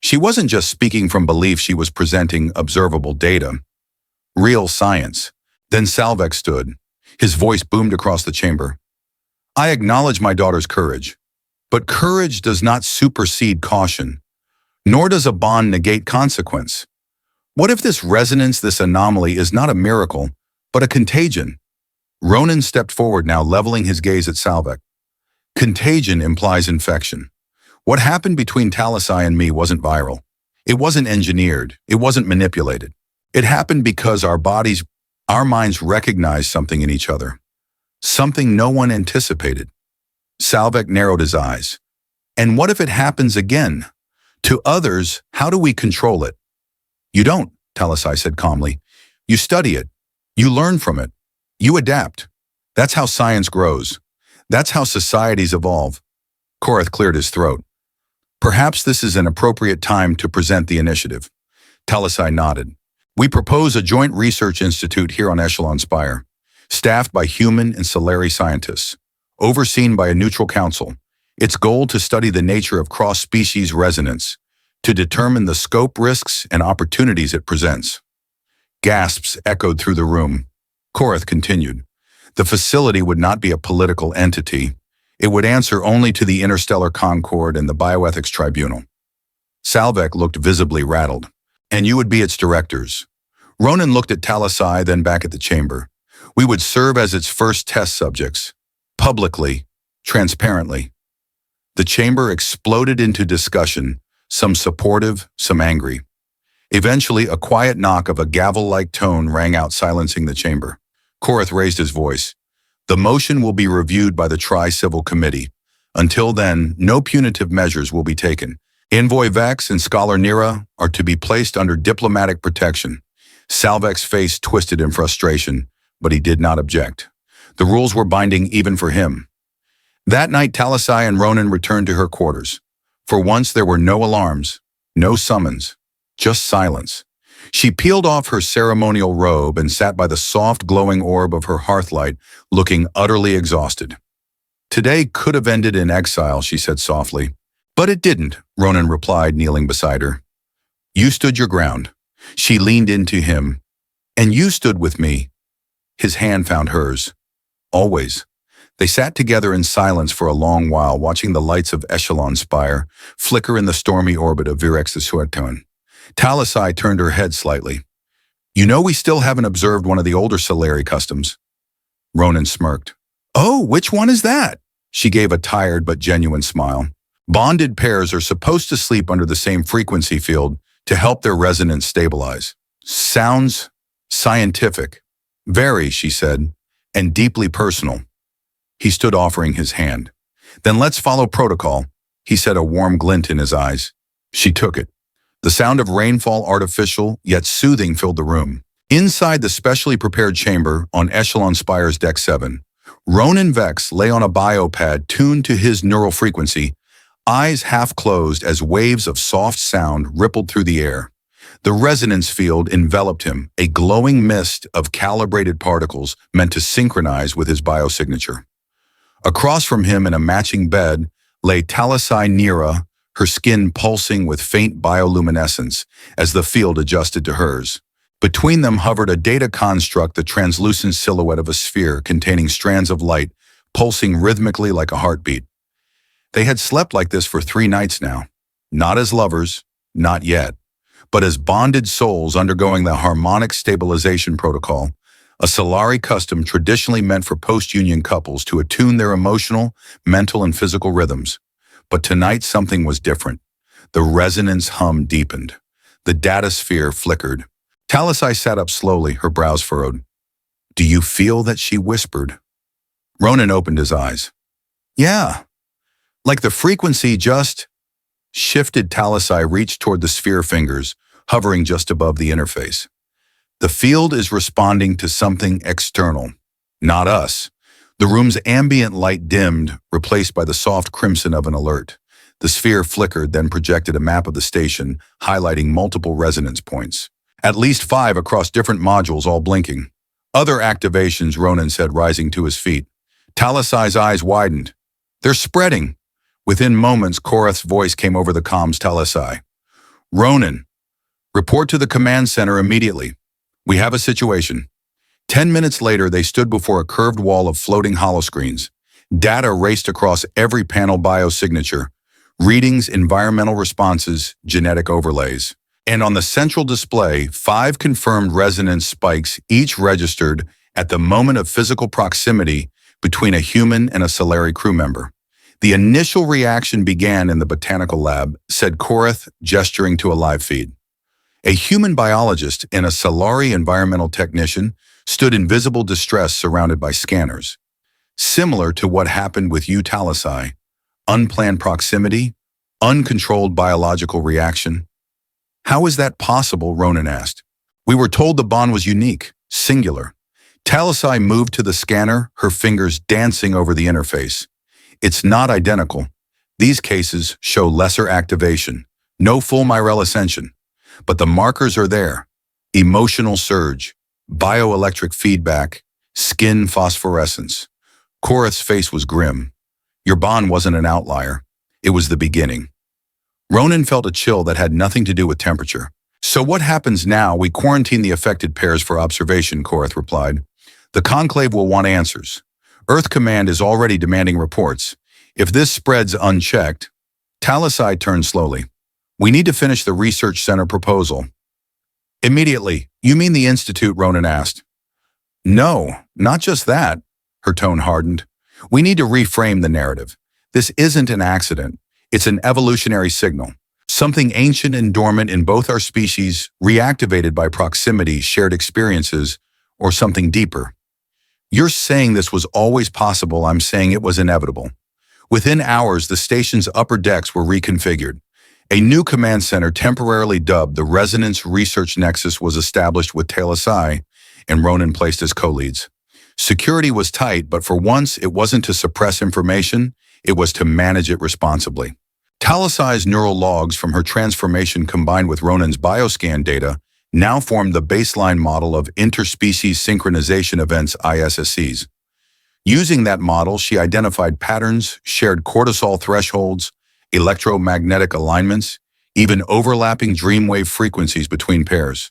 She wasn't just speaking from belief, she was presenting observable data. Real science. Then Salvek stood. His voice boomed across the chamber. "I acknowledge my daughter's courage, but courage does not supersede caution, nor does a bond negate consequence. What if this resonance, this anomaly, is not a miracle, but a contagion?" Ronan stepped forward now, leveling his gaze at Salvek. "Contagion implies infection. What happened between Talasai and me wasn't viral. It wasn't engineered. It wasn't manipulated. It happened because our minds recognized something in each other. Something no one anticipated." Salvek narrowed his eyes. "And what if it happens again? To others, how do we control it?" "You don't," Talasai said calmly. "You study it. You learn from it. You adapt. That's how science grows. That's how societies evolve." Korath cleared his throat. "Perhaps this is an appropriate time to present the initiative." Talasai nodded. "We propose a joint research institute here on Echelon Spire, staffed by human and Solari scientists, overseen by a neutral council. Its goal to study the nature of cross-species resonance, to determine the scope, risks, and opportunities it presents." Gasps echoed through the room. Korath continued. "The facility would not be a political entity. It would answer only to the Interstellar Concord and the Bioethics Tribunal." Salvek looked visibly rattled. "And you would be its directors." Ronan looked at Talasai, then back at the chamber. "We would serve as its first test subjects. Publicly, transparently." The chamber exploded into discussion, some supportive, some angry. Eventually, a quiet knock of a gavel-like tone rang out, silencing the chamber. Korath raised his voice. "The motion will be reviewed by the Tri-Civil Committee. Until then, no punitive measures will be taken. Envoy Vex and Scholar Nira are to be placed under diplomatic protection." Salvek's face twisted in frustration, but he did not object. The rules were binding even for him. That night, Talasai and Ronan returned to her quarters. For once, there were no alarms, no summons, just silence. She peeled off her ceremonial robe and sat by the soft, glowing orb of her hearthlight, looking utterly exhausted. Today could have ended in exile, she said softly. But it didn't, Ronan replied, kneeling beside her. You stood your ground. She leaned into him. And you stood with me. His hand found hers. Always. They sat together in silence for a long while, watching the lights of Echelon Spire flicker in the stormy orbit of Virex the Sueton. Talisai turned her head slightly. You know we still haven't observed one of the older Solari customs. Ronan smirked. Oh, which one is that? She gave a tired but genuine smile. Bonded pairs are supposed to sleep under the same frequency field to help their resonance stabilize. Sounds scientific. Very, she said, and deeply personal. He stood offering his hand. Then let's follow protocol, he said, a warm glint in his eyes. She took it. The sound of rainfall, artificial yet soothing, filled the room. Inside the specially prepared chamber on Echelon Spire's Deck 7, Ronan Vex lay on a biopad tuned to his neural frequency, eyes half closed as waves of soft sound rippled through the air. The resonance field enveloped him, a glowing mist of calibrated particles meant to synchronize with his biosignature. Across from him in a matching bed lay Talisai Nira, her skin pulsing with faint bioluminescence as the field adjusted to hers. Between them hovered a data construct, the translucent silhouette of a sphere containing strands of light, pulsing rhythmically like a heartbeat. They had slept like this for 3 nights now. Not as lovers, not yet, but as bonded souls undergoing the harmonic stabilization protocol, a Solari custom traditionally meant for post-union couples to attune their emotional, mental, and physical rhythms. But tonight something was different. The resonance hum deepened. The data sphere flickered. Talisai sat up slowly, her brows furrowed. Do you feel that? She whispered. Ronan opened his eyes. Yeah. Like the frequency just shifted. Talisai reached toward the sphere fingers, hovering just above the interface. The field is responding to something external, not us. The room's ambient light dimmed, replaced by the soft crimson of an alert. The sphere flickered, then projected a map of the station, highlighting multiple resonance points. At least 5 across different modules, all blinking. Other activations, Ronan said, rising to his feet. Talisai's eyes widened. They're spreading. Within moments, Korath's voice came over the comms. Talisai. Ronan, report to the command center immediately. We have a situation. 10 minutes later, they stood before a curved wall of floating holoscreens. Data raced across every panel biosignature, readings, environmental responses, genetic overlays. And on the central display, 5 confirmed resonance spikes, each registered at the moment of physical proximity between a human and a Solari crew member. The initial reaction began in the botanical lab, said Korath, gesturing to a live feed. A human biologist and a Solari environmental technician stood in visible distress surrounded by scanners. Similar to what happened with you, Talisai. Unplanned proximity, uncontrolled biological reaction. How is that possible? Ronan asked. We were told the bond was unique, singular. Talisai moved to the scanner, her fingers dancing over the interface. It's not identical. These cases show lesser activation, no full Myrel ascension. But the markers are there. Emotional surge, bioelectric feedback, skin phosphorescence. Korath's face was grim. Your bond wasn't an outlier. It was the beginning. Ronan felt a chill that had nothing to do with temperature. So what happens now? We quarantine the affected pairs for observation, Korath replied. The Conclave will want answers. Earth Command is already demanding reports. If this spreads unchecked, Talisai turned slowly. We need to finish the research center proposal. Immediately. You mean the Institute? Ronan asked. No, not just that. Her tone hardened. We need to reframe the narrative. This isn't an accident. It's an evolutionary signal. Something ancient and dormant in both our species, reactivated by proximity, shared experiences, or something deeper. You're saying this was always possible. I'm saying it was inevitable. Within hours, the station's upper decks were reconfigured. A new command center, temporarily dubbed the Resonance Research Nexus, was established with Talisai and Ronan placed as co-leads. Security was tight, but for once, it wasn't to suppress information, it was to manage it responsibly. Talisai's neural logs from her transformation combined with Ronan's bioscan data now formed the baseline model of interspecies synchronization events ISSEs. Using that model, she identified patterns, shared cortisol thresholds, electromagnetic alignments, even overlapping dreamwave frequencies between pairs.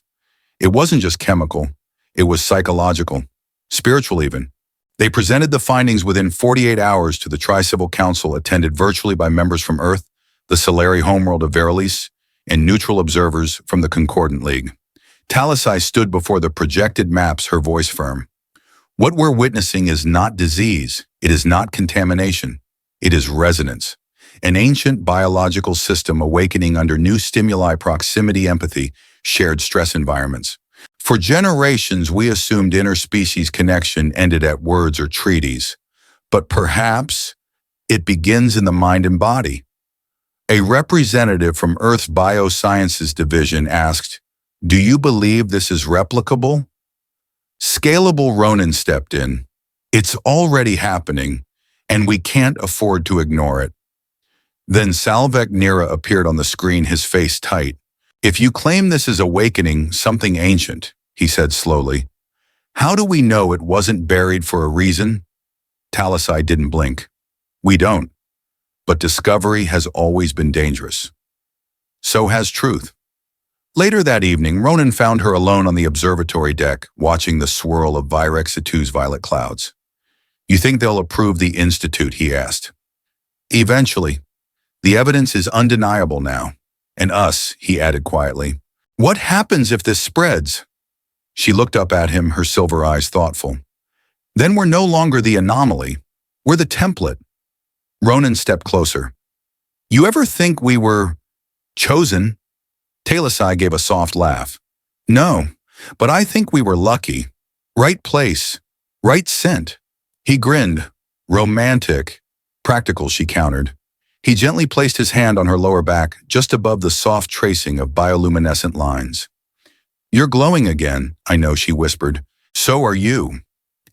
It wasn't just chemical, it was psychological, spiritual even. They presented the findings within 48 hours to the Tri-Civil Council, attended virtually by members from Earth, the Solari homeworld of Verilis, and neutral observers from the Concordant League. Talisai stood before the projected maps, her voice firm. What we're witnessing is not disease, it is not contamination, it is resonance. An ancient biological system awakening under new stimuli, proximity, empathy, shared stress environments. For generations, we assumed interspecies connection ended at words or treaties, but perhaps it begins in the mind and body. A representative from Earth's Biosciences Division asked, "Do you believe this is replicable?" Scalable Ronan stepped in. "It's already happening, and we can't afford to ignore it." Then Salvek Nira appeared on the screen, his face tight. "If you claim this is awakening something ancient," he said slowly, "how do we know it wasn't buried for a reason?" Talisai didn't blink. "We don't. But discovery has always been dangerous. So has truth." Later that evening, Ronan found her alone on the observatory deck, watching the swirl of Virex A2's violet clouds. "You think they'll approve the Institute?" he asked. "Eventually. The evidence is undeniable now. And us," he added quietly. "What happens if this spreads?" She looked up at him, her silver eyes thoughtful. "Then we're no longer the anomaly. We're the template." Ronan stepped closer. "You ever think we were chosen?" Talisai gave a soft laugh. "No, but I think we were lucky. Right place, right scent." He grinned. "Romantic. Practical," she countered. He gently placed his hand on her lower back, just above the soft tracing of bioluminescent lines. "You're glowing again, I know," she whispered. "So are you."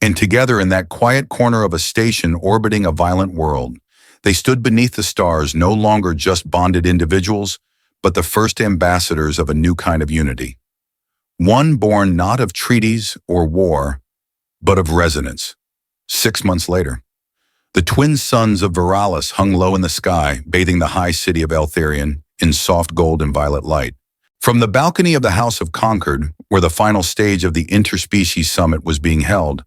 And together in that quiet corner of a station orbiting a violent world, they stood beneath the stars, no longer just bonded individuals, but the first ambassadors of a new kind of unity. One born not of treaties or war, but of resonance. 6 months later, the twin suns of Veralis hung low in the sky, bathing the high city of Eltharion in soft gold and violet light. From the balcony of the House of Concord, where the final stage of the Interspecies Summit was being held,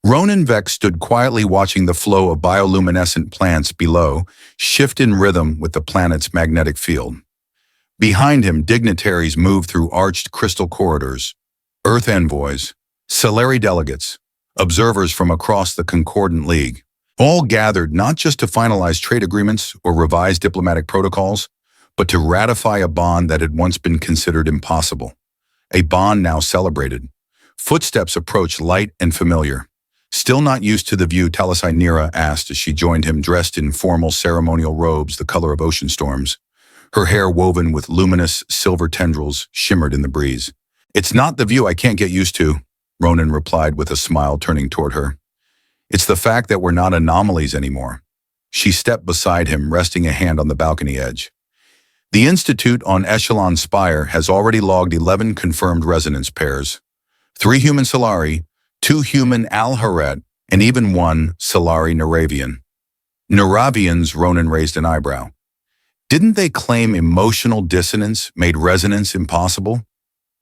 Ronan Vex stood quietly watching the flow of bioluminescent plants below shift in rhythm with the planet's magnetic field. Behind him, dignitaries moved through arched crystal corridors, Earth envoys, Solari delegates, observers from across the Concordant League, all gathered not just to finalize trade agreements or revise diplomatic protocols, but to ratify a bond that had once been considered impossible. A bond now celebrated. Footsteps approached, light and familiar. "Still not used to the view?" Talisai Nira asked as she joined him, dressed in formal ceremonial robes the color of ocean storms. Her hair, woven with luminous silver tendrils, shimmered in the breeze. "It's not the view I can't get used to," Ronan replied with a smile, turning toward her. "It's the fact that we're not anomalies anymore." She stepped beside him, resting a hand on the balcony edge. "The Institute on Echelon Spire has already logged 11 confirmed resonance pairs. 3 human Solari, 2 human Al-Haret, and even 1 Solari Neravian." "Neravians," Ronan raised an eyebrow. "Didn't they claim emotional dissonance made resonance impossible?"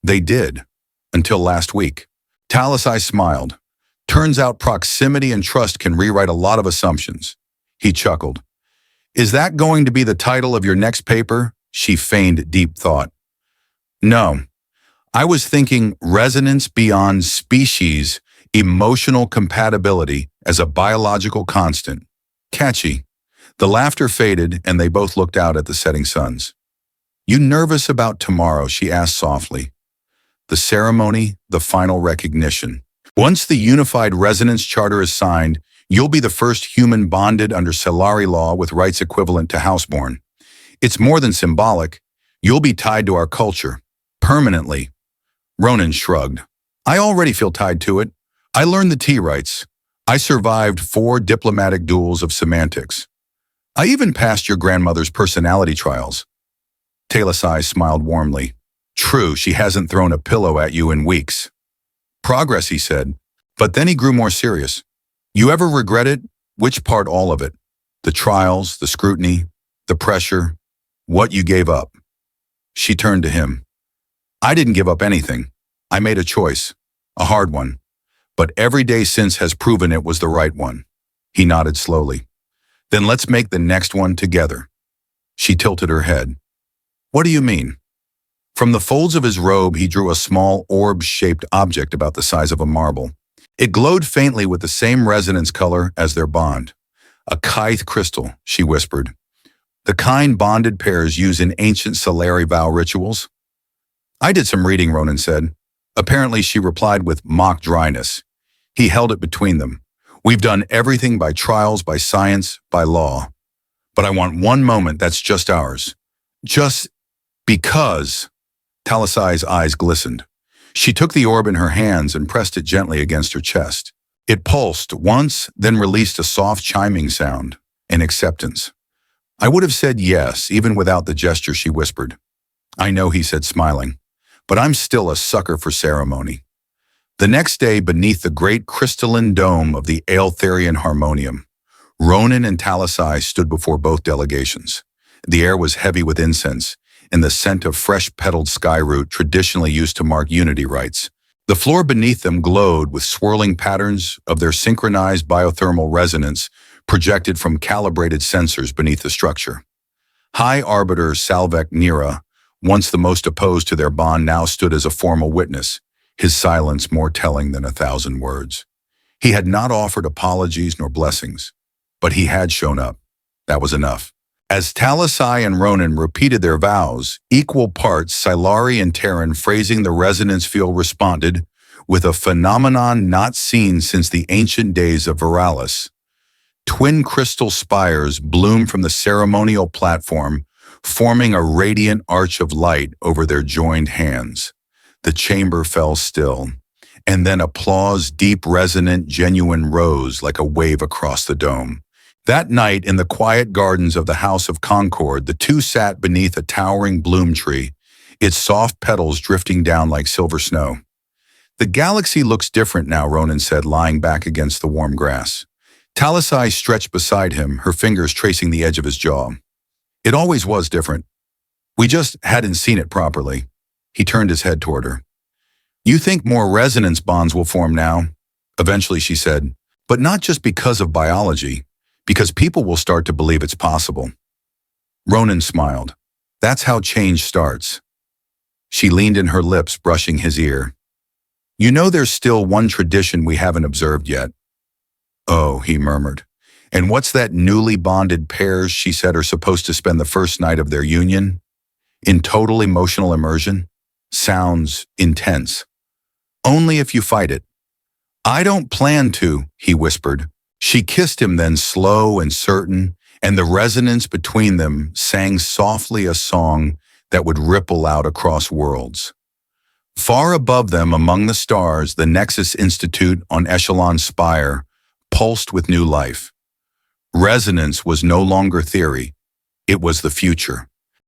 "They did, until last week." Talisai smiled. "Turns out proximity and trust can rewrite a lot of assumptions." He chuckled. "Is that going to be the title of your next paper?" She feigned deep thought. "No. I was thinking resonance beyond species, emotional compatibility as a biological constant." Catchy. The laughter faded, and they both looked out at the setting suns. "You nervous about tomorrow?" she asked softly. "The ceremony, the final recognition. Once the Unified Resonance Charter is signed, you'll be the first human bonded under Solari law with rights equivalent to houseborn. It's more than symbolic. You'll be tied to our culture. Permanently." Ronan shrugged. "I already feel tied to it. I learned the T rights. I survived 4 diplomatic duels of semantics. I even passed your grandmother's personality trials." Talisai smiled warmly. True, she hasn't thrown a pillow at you in weeks. Progress, he said. But then he grew more serious. You ever regret it? Which part, all of it? The trials, the scrutiny, the pressure, what you gave up? She turned to him. I didn't give up anything. I made a choice, a hard one. But every day since has proven it was the right one. He nodded slowly. Then let's make the next one together. She tilted her head. What do you mean? From the folds of his robe, he drew a small orb-shaped object about the size of a marble. It glowed faintly with the same resonance color as their bond. A Kythe crystal, she whispered. The kind bonded pairs use in ancient Solari vow rituals. I did some reading, Ronan said. Apparently, she replied with mock dryness. He held it between them. We've done everything by trials, by science, by law. But I want one moment that's just ours. Just because. Talisai's eyes glistened. She took the orb in her hands and pressed it gently against her chest. It pulsed once, then released a soft chiming sound, an acceptance. I would have said yes, even without the gesture, she whispered. I know, he said, smiling, but I'm still a sucker for ceremony. The next day, beneath the great crystalline dome of the Aeltherian Harmonium, Ronan and Talisai stood before both delegations. The air was heavy with incense, and the scent of fresh-petaled skyroot traditionally used to mark unity rites. The floor beneath them glowed with swirling patterns of their synchronized biothermal resonance projected from calibrated sensors beneath the structure. High Arbiter Salvek Nira, once the most opposed to their bond, now stood as a formal witness, his silence more telling than 1,000 words. He had not offered apologies nor blessings, but he had shown up. That was enough. As Talisai and Ronan repeated their vows, equal parts Silari and Terran, phrasing the resonance field, responded with a phenomenon not seen since the ancient days of Viralis. Twin crystal spires bloomed from the ceremonial platform, forming a radiant arch of light over their joined hands. The chamber fell still, and then applause, deep, resonant, genuine, rose like a wave across the dome. That night, in the quiet gardens of the House of Concord, the two sat beneath a towering bloom tree, its soft petals drifting down like silver snow. The galaxy looks different now, Ronan said, lying back against the warm grass. Talisai stretched beside him, her fingers tracing the edge of his jaw. It always was different. We just hadn't seen it properly. He turned his head toward her. You think more resonance bonds will form now? Eventually, she said, but not just because of biology. Because people will start to believe it's possible. Ronan smiled. That's how change starts. She leaned in her lips, brushing his ear. You know, there's still one tradition we haven't observed yet. Oh, he murmured. And what's that? Newly bonded pairs, she said, are supposed to spend the first night of their union? In total emotional immersion? Sounds intense. Only if you fight it. I don't plan to, he whispered. She kissed him then, slow and certain, and the resonance between them sang softly a song that would ripple out across worlds. Far above them, among the stars, the Nexus Institute on Echelon Spire pulsed with new life. Resonance was no longer theory. It was the future.